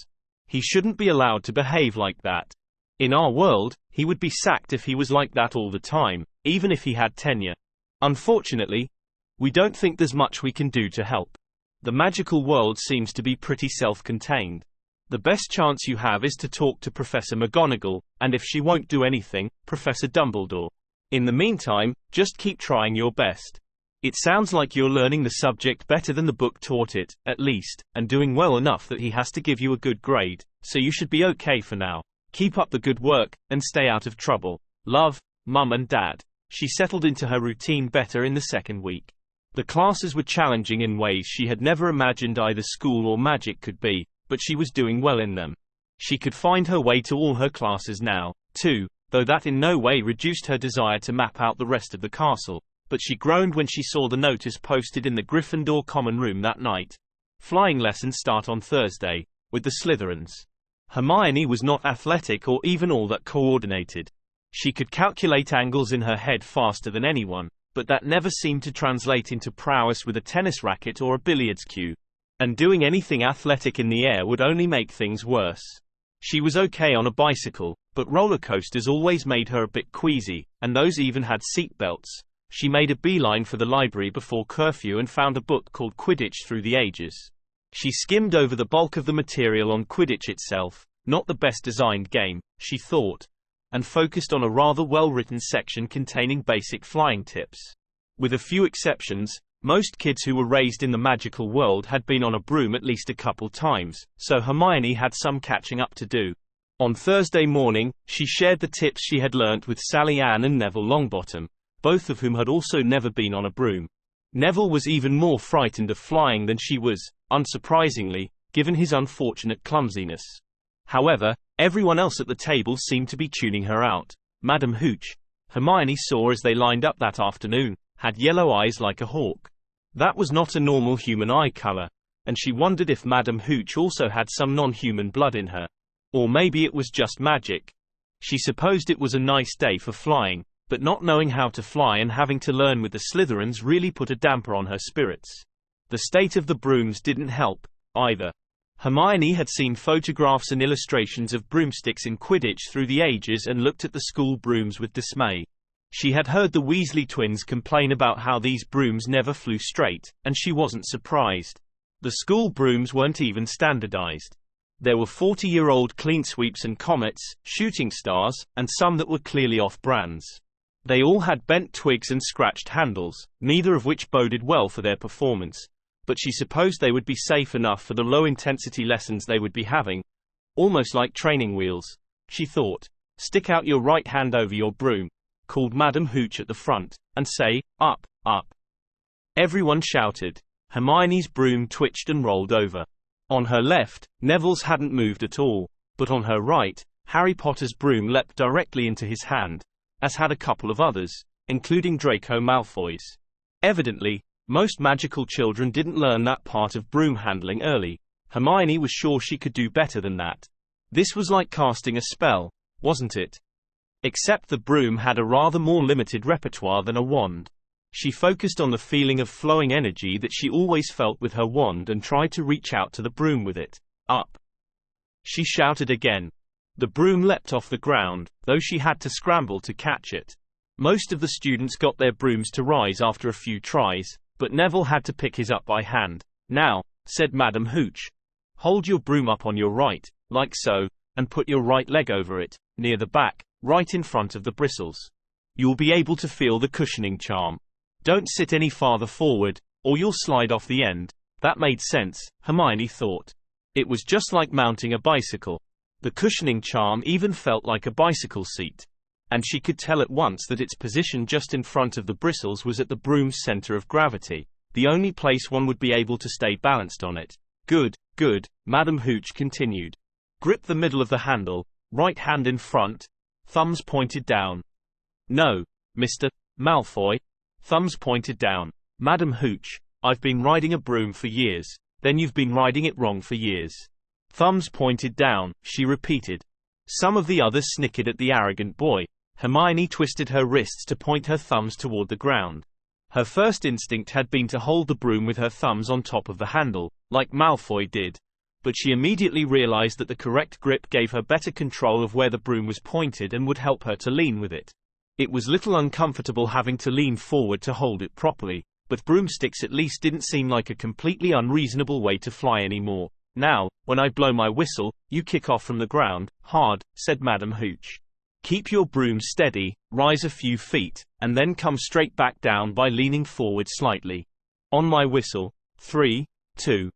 He shouldn't be allowed to behave like that. In our world, he would be sacked if he was like that all the time, even if he had tenure. Unfortunately, we don't think there's much we can do to help. The magical world seems to be pretty self-contained. The best chance you have is to talk to Professor McGonagall, and if she won't do anything, Professor Dumbledore. In the meantime, just keep trying your best. It sounds like you're learning the subject better than the book taught it, at least, and doing well enough that he has to give you a good grade, so you should be okay for now. Keep up the good work, and stay out of trouble. Love, Mum and Dad." She settled into her routine better in the second week. The classes were challenging in ways she had never imagined either school or magic could be, but she was doing well in them. She could find her way to all her classes now, too, though that in no way reduced her desire to map out the rest of the castle. But she groaned when she saw the notice posted in the Gryffindor common room that night. Flying lessons start on Thursday, with the Slytherins. Hermione was not athletic or even all that coordinated. She could calculate angles in her head faster than anyone, but that never seemed to translate into prowess with a tennis racket or a billiards cue. And doing anything athletic in the air would only make things worse. She was okay on a bicycle, but roller coasters always made her a bit queasy, and those even had seat belts. She made a beeline for the library before curfew and found a book called Quidditch Through the Ages. She skimmed over the bulk of the material on Quidditch itself, Not the best designed game, she thought, and focused on a rather well-written section containing basic flying tips. With a few exceptions, most kids who were raised in the magical world had been on a broom at least a couple times, so Hermione had some catching up to do. On Thursday morning, she shared the tips she had learnt with Sally Ann and Neville Longbottom, both of whom had also never been on a broom. Neville was even more frightened of flying than she was, unsurprisingly, given his unfortunate clumsiness. However, everyone else at the table seemed to be tuning her out. Madam Hooch, Hermione saw as they lined up that afternoon, had yellow eyes like a hawk. That was not a normal human eye color, and she wondered if Madam Hooch also had some non-human blood in her. Or maybe it was just magic. She supposed it was a nice day for flying, but not knowing how to fly and having to learn with the Slytherins really put a damper on her spirits. The state of the brooms didn't help, either. Hermione had seen photographs and illustrations of broomsticks in Quidditch through the ages and looked at the school brooms with dismay. She had heard the Weasley twins complain about how these brooms never flew straight, and she wasn't surprised. The school brooms weren't even standardized. There were 40-year-old cleansweeps and comets, shooting stars, and some that were clearly off-brands. They all had bent twigs and scratched handles, neither of which boded well for their performance, but she supposed they would be safe enough for the low-intensity lessons they would be having. Almost like training wheels, she thought. Stick out your right hand over your broom, called Madam Hooch at the front, and say, up, up. Everyone shouted. Hermione's broom twitched and rolled over. On her left, Neville's hadn't moved at all, but on her right, Harry Potter's broom leapt directly into his hand, as had a couple of others, including Draco Malfoy's. Evidently, most magical children didn't learn that part of broom handling early. Hermione was sure she could do better than that. This was like casting a spell, wasn't it? Except the broom had a rather more limited repertoire than a wand. She focused on the feeling of flowing energy that she always felt with her wand and tried to reach out to the broom with it. Up! She shouted again. The broom leapt off the ground, though she had to scramble to catch it. Most of the students got their brooms to rise after a few tries, but Neville had to pick his up by hand. Now, said Madam Hooch, hold your broom up on your right, like so, and put your right leg over it, near the back, right in front of the bristles. You'll be able to feel the cushioning charm. Don't sit any farther forward, or you'll slide off the end. That made sense, Hermione thought. It was just like mounting a bicycle. The cushioning charm even felt like a bicycle seat. And she could tell at once that its position just in front of the bristles was at the broom's center of gravity, the only place one would be able to stay balanced on it. Good, good, Madam Hooch continued. Grip the middle of the handle, right hand in front, thumbs pointed down. No, Mr. Malfoy. Thumbs pointed down. Madam Hooch, I've been riding a broom for years. Then you've been riding it wrong for years. Thumbs pointed down, she repeated. Some of the others snickered at the arrogant boy. Hermione twisted her wrists to point her thumbs toward the ground. Her first instinct had been to hold the broom with her thumbs on top of the handle, like Malfoy did. But she immediately realized that the correct grip gave her better control of where the broom was pointed and would help her to lean with it. It was little uncomfortable having to lean forward to hold it properly, but broomsticks at least didn't seem like a completely unreasonable way to fly anymore. Now, when I blow my whistle, you kick off from the ground, hard, said Madam Hooch. Keep your broom steady, rise a few feet, and then come straight back down by leaning forward slightly. On my whistle, 3, 2.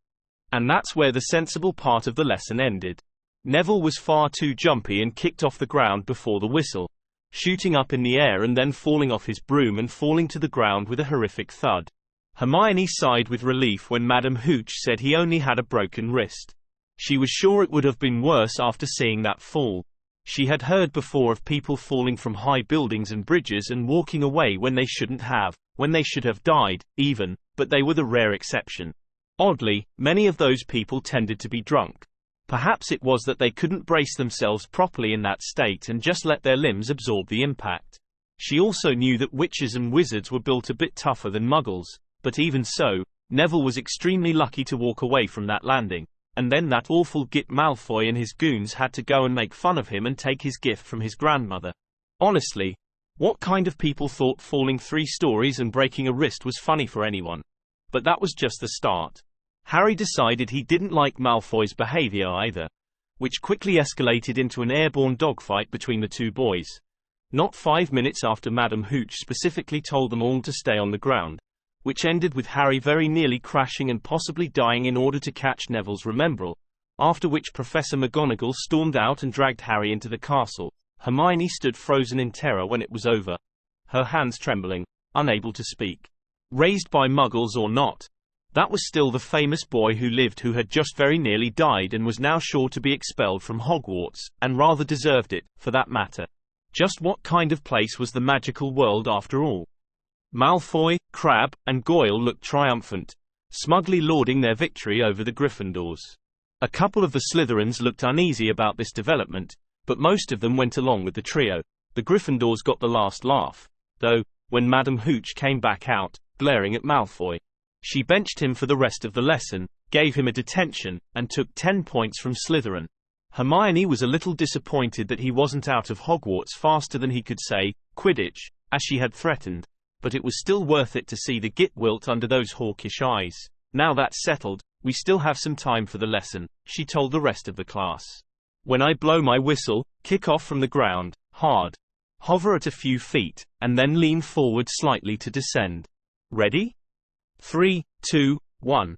And that's where the sensible part of the lesson ended. Neville was far too jumpy and kicked off the ground before the whistle, shooting up in the air and then falling off his broom and falling to the ground with a horrific thud. Hermione sighed with relief when Madam Hooch said he only had a broken wrist. She was sure it would have been worse after seeing that fall. She had heard before of people falling from high buildings and bridges and walking away when they shouldn't have, when they should have died, even, but they were the rare exception. Oddly, many of those people tended to be drunk. Perhaps it was that they couldn't brace themselves properly in that state and just let their limbs absorb the impact. She also knew that witches and wizards were built a bit tougher than muggles, but even so, Neville was extremely lucky to walk away from that landing. And then that awful git Malfoy and his goons had to go and make fun of him and take his gift from his grandmother. Honestly, what kind of people thought falling 3 stories and breaking a wrist was funny for anyone? But that was just the start. Harry decided he didn't like Malfoy's behavior either. which quickly escalated into an airborne dogfight between the two boys. Not 5 minutes after Madam Hooch specifically told them all to stay on the ground, which ended with Harry very nearly crashing and possibly dying in order to catch Neville's Remembrall, after which Professor McGonagall stormed out and dragged Harry into the castle. Hermione stood frozen in terror when it was over, her hands trembling, unable to speak. Raised by Muggles or not, that was still the famous boy who lived, who had just very nearly died and was now sure to be expelled from Hogwarts, and rather deserved it, for that matter. Just what kind of place was the magical world after all? Malfoy, Crabbe, and Goyle looked triumphant, smugly lauding their victory over the Gryffindors. A couple of the Slytherins looked uneasy about this development, but most of them went along with the trio. The Gryffindors got the last laugh, though, when Madam Hooch came back out, glaring at Malfoy. She benched him for the rest of the lesson, gave him a detention, and took 10 points from Slytherin. Hermione was a little disappointed that he wasn't out of Hogwarts faster than he could say Quidditch, as she had threatened, but it was still worth it to see the git wilt under those hawkish eyes. Now that's settled, we still have some time for the lesson, she told the rest of the class. When I blow my whistle, kick off from the ground, hard. Hover at a few feet, and then lean forward slightly to descend. Ready? 3, 2, 1.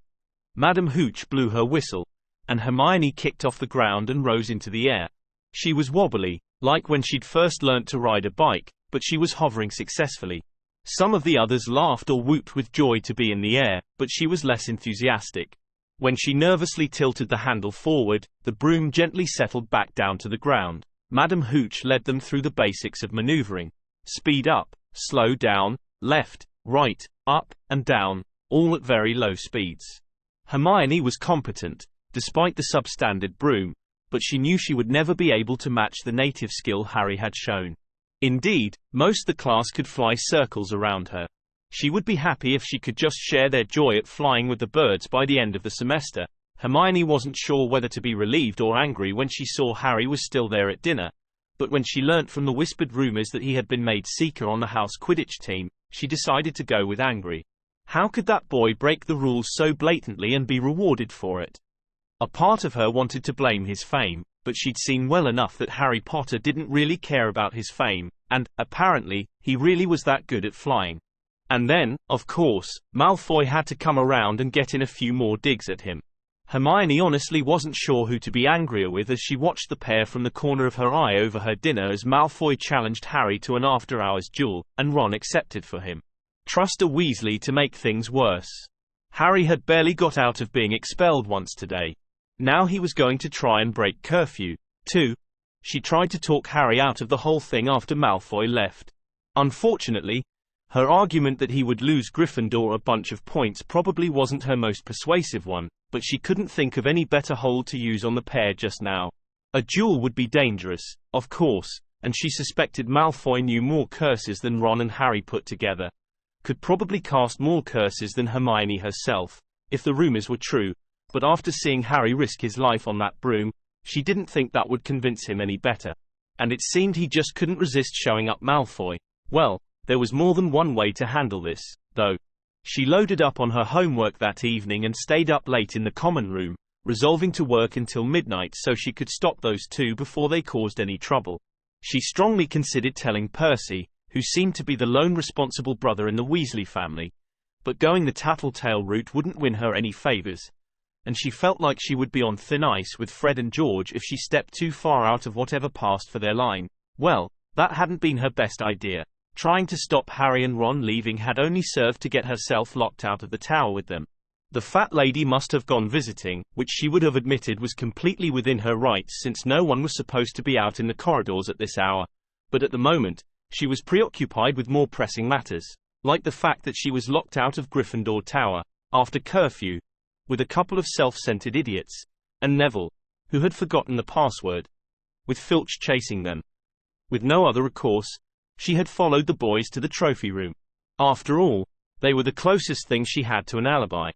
Madam Hooch blew her whistle, and Hermione kicked off the ground and rose into the air. She was wobbly, like when she'd first learnt to ride a bike, but she was hovering successfully. Some of the others laughed or whooped with joy to be in the air, but she was less enthusiastic. When she nervously tilted the handle forward, the broom gently settled back down to the ground. Madam Hooch led them through the basics of maneuvering. Speed up, slow down, left, right, up, and down, all at very low speeds. Hermione was competent, despite the substandard broom, but she knew she would never be able to match the native skill Harry had shown. Indeed, most the class could fly circles around her. She would be happy if she could just share their joy at flying with the birds by the end of the semester. Hermione wasn't sure whether to be relieved or angry when she saw Harry was still there at dinner, but when she learnt from the whispered rumors that he had been made seeker on the house Quidditch team, she decided to go with angry. How could that boy break the rules so blatantly and be rewarded for it? A part of her wanted to blame his fame, but she'd seen well enough that Harry Potter didn't really care about his fame, and, apparently, he really was that good at flying. And then, of course, Malfoy had to come around and get in a few more digs at him. Hermione honestly wasn't sure who to be angrier with as she watched the pair from the corner of her eye over her dinner as Malfoy challenged Harry to an after-hours duel, and Ron accepted for him. Trust a Weasley to make things worse. Harry had barely got out of being expelled once today. Now he was going to try and break curfew, too. She tried to talk Harry out of the whole thing after Malfoy left. Unfortunately, her argument that he would lose Gryffindor a bunch of points probably wasn't her most persuasive one, but she couldn't think of any better hold to use on the pair just now. A duel would be dangerous, of course, and she suspected Malfoy knew more curses than Ron and Harry put together. Could probably cast more curses than Hermione herself, if the rumors were true, but after seeing Harry risk his life on that broom, she didn't think that would convince him any better. And it seemed he just couldn't resist showing up Malfoy. Well, there was more than one way to handle this, though. She loaded up on her homework that evening and stayed up late in the common room, resolving to work until midnight so she could stop those two before they caused any trouble. She strongly considered telling Percy, who seemed to be the lone responsible brother in the Weasley family, but going the tattletale route wouldn't win her any favors, and she felt like she would be on thin ice with Fred and George if she stepped too far out of whatever passed for their line. Well, that hadn't been her best idea. Trying to stop Harry and Ron leaving had only served to get herself locked out of the tower with them. The fat lady must have gone visiting, which she would have admitted was completely within her rights since no one was supposed to be out in the corridors at this hour. But at the moment, she was preoccupied with more pressing matters, like the fact that she was locked out of Gryffindor Tower, after curfew, with a couple of self-centered idiots, and Neville, who had forgotten the password, with Filch chasing them. With no other recourse, she had followed the boys to the trophy room. After all, they were the closest thing she had to an alibi.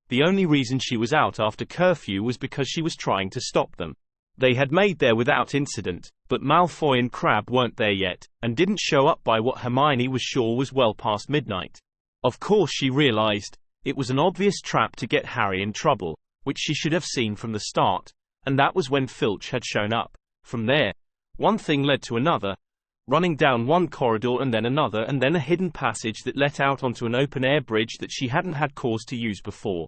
The only reason she was out after curfew was because she was trying to stop them. They had made there without incident, but Malfoy and Crabbe weren't there yet, and didn't show up by what Hermione was sure was well past midnight. Of course she realized, it was an obvious trap to get Harry in trouble, which she should have seen from the start, And that was when Filch had shown up. From there, one thing led to another, running down one corridor and then another, and then a hidden passage that let out onto an open-air bridge that she hadn't had cause to use before.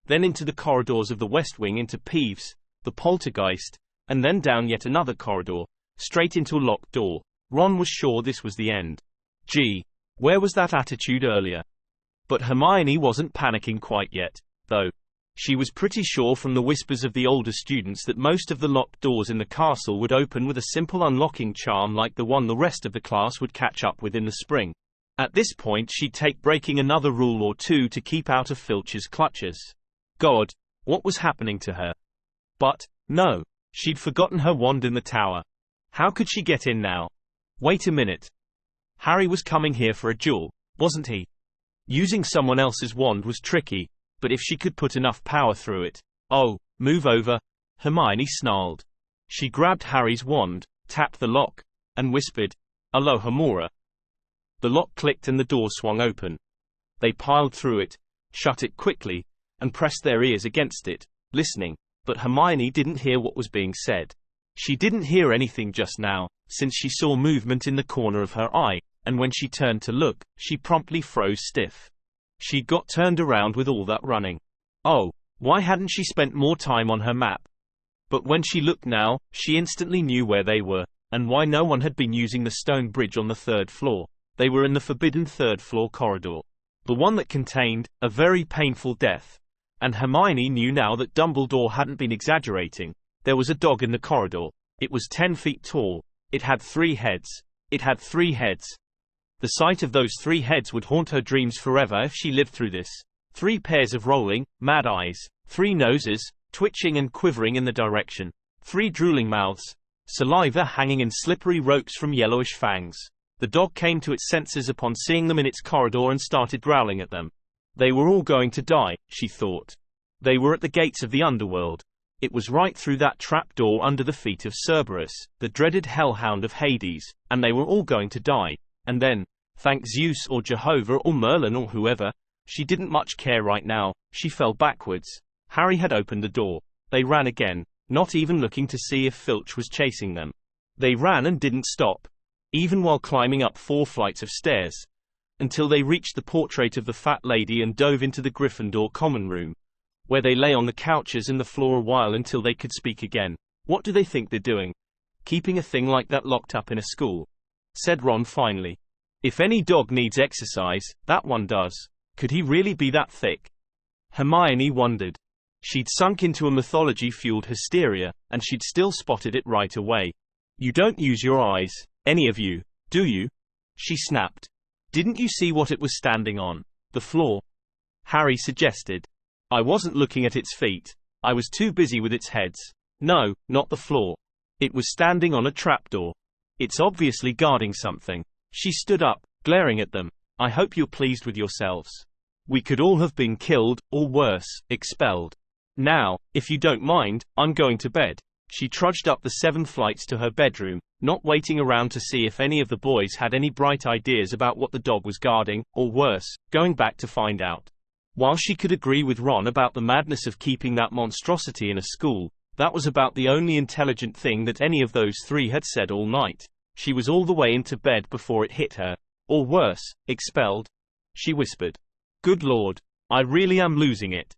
Then into the corridors of the West Wing, into Peeves, the poltergeist, and then down yet another corridor, straight into a locked door. Ron was sure this was the end. Gee, where was that attitude earlier? But Hermione wasn't panicking quite yet, though. She was pretty sure from the whispers of the older students that most of the locked doors in the castle would open with a simple unlocking charm like the one the rest of the class would catch up with in the spring. At this point she'd take breaking another rule or two to keep out of Filch's clutches. God, what was happening to her? But, no, she'd forgotten her wand in the tower. How could she get in now? Wait a minute. Harry was coming here for a duel, wasn't he? Using someone else's wand was tricky, but if she could put enough power through it. Oh, move over, Hermione snarled. She grabbed Harry's wand, tapped the lock, and whispered, Alohomora. The lock clicked and the door swung open. They piled through it, shut it quickly, and pressed their ears against it, listening, but Hermione didn't hear what was being said. She didn't hear anything just now, since she saw movement in the corner of her eye, and when she turned to look, she promptly froze stiff. She'd got turned around with all that running. Oh, why hadn't she spent more time on her map? But when she looked now, she instantly knew where they were, and why no one had been using the stone bridge on the 3rd floor. They were in the forbidden 3rd floor corridor. The one that contained a very painful death. And Hermione knew now that Dumbledore hadn't been exaggerating. There was a dog in the corridor. It was 10 feet tall. It had 3 heads. It had 3 heads. The sight of those 3 heads would haunt her dreams forever if she lived through this. 3 pairs of rolling, mad eyes, 3 noses, twitching and quivering in the direction, 3 drooling mouths, saliva hanging in slippery ropes from yellowish fangs. The dog came to its senses upon seeing them in its corridor and started growling at them. They were all going to die, she thought. They were at the gates of the underworld. It was right through that trapdoor under the feet of Cerberus, the dreaded hellhound of Hades, and they were all going to die. And then, thank Zeus or Jehovah or Merlin or whoever, she didn't much care right now, she fell backwards. Harry had opened the door. They ran again, not even looking to see if Filch was chasing them. They ran and didn't stop, even while climbing up 4 flights of stairs, until they reached the portrait of the fat lady and dove into the Gryffindor common room, where they lay on the couches and the floor a while until they could speak again. What do they think they're doing? Keeping a thing like that locked up in a school? Said Ron finally. If any dog needs exercise, that one does. Could he really be that thick? Hermione wondered. She'd sunk into a mythology-fueled hysteria, and she'd still spotted it right away. You don't use your eyes, any of you, do you? She snapped. Didn't you see what it was standing on? The floor? Harry suggested. I wasn't looking at its feet. I was too busy with its heads. No, not the floor. It was standing on a trapdoor. It's obviously guarding something. She stood up, glaring at them. I hope you're pleased with yourselves. We could all have been killed, or worse, expelled. Now, if you don't mind, I'm going to bed. She trudged up the 7 flights to her bedroom, not waiting around to see if any of the boys had any bright ideas about what the dog was guarding, or worse, going back to find out. While she could agree with Ron about the madness of keeping that monstrosity in a school, that was about the only intelligent thing that any of those 3 had said all night. She was all the way into bed before it hit her. Or worse, expelled. She whispered. Good Lord. I really am losing it.